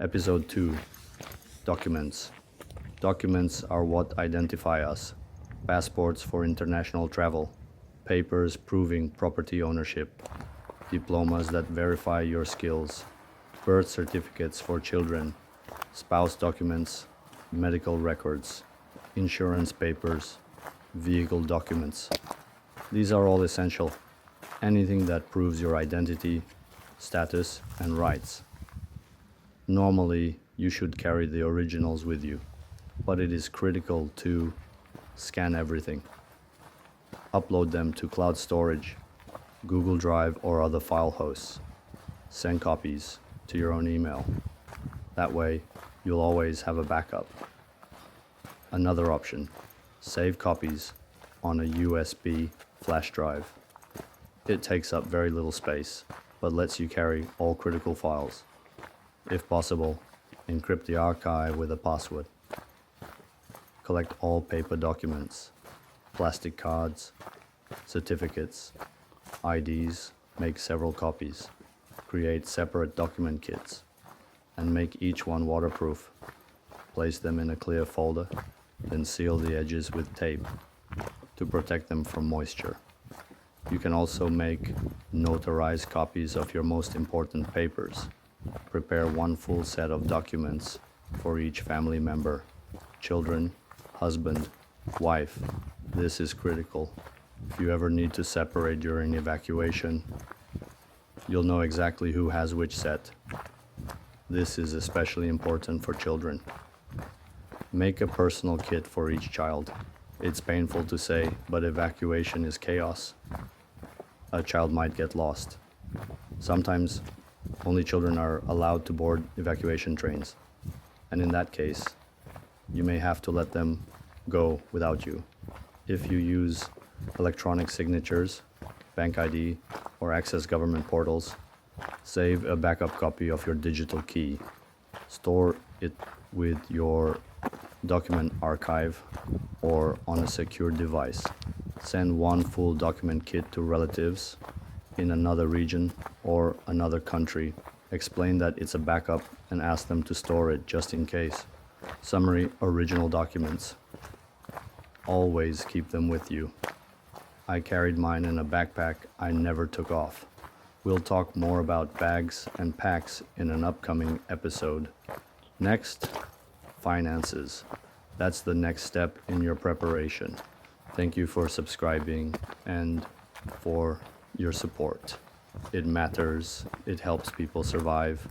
Episode 2 Documents. Documents are what identify us. Passports for international travel, papers proving property ownership, diplomas that verify your skills, birth certificates for children, spouse documents, medical records, insurance papers, vehicle documents. These are all essential. Anything that proves your identity, status, and rights. Normally, you should carry the originals with you, but it is critical to scan everything. Upload them to cloud storage, Google Drive, or other file hosts. Send copies to your own email. That way, you'll always have a backup. Another option, save copies on a USB flash drive. It takes up very little space, but lets you carry all critical files. If possible, encrypt the archive with a password. Collect all paper documents, plastic cards, certificates, IDs, make several copies, create separate document kits, and make each one waterproof. Place them in a clear folder, then seal the edges with tape to protect them from moisture. You can also make notarized copies of your most important papers. Prepare one full set of documents for each family member, children, husband, wife. This is critical. If you ever need to separate during evacuation, you'll know exactly who has which set. This is especially important for children. Make a personal kit for each child. It's painful to say, but evacuation is chaos. A child might get lost. Sometimes, only children are allowed to board evacuation trains, and in that case, you may have to let them go without you. If you use electronic signatures, bank ID, or access government portals, save a backup copy of your digital key. Store it with your document archive or on a secure device. Send one full document kit to relatives in another region or another country. Explain that it's a backup and ask them to store it just in case. Summary: original documents. Always keep them with you. I carried mine in a backpack I never took off. We'll talk more about bags and packs in an upcoming episode. Next, finances. That's the next step in your preparation. Thank you for subscribing and for your support. It matters. It helps people survive.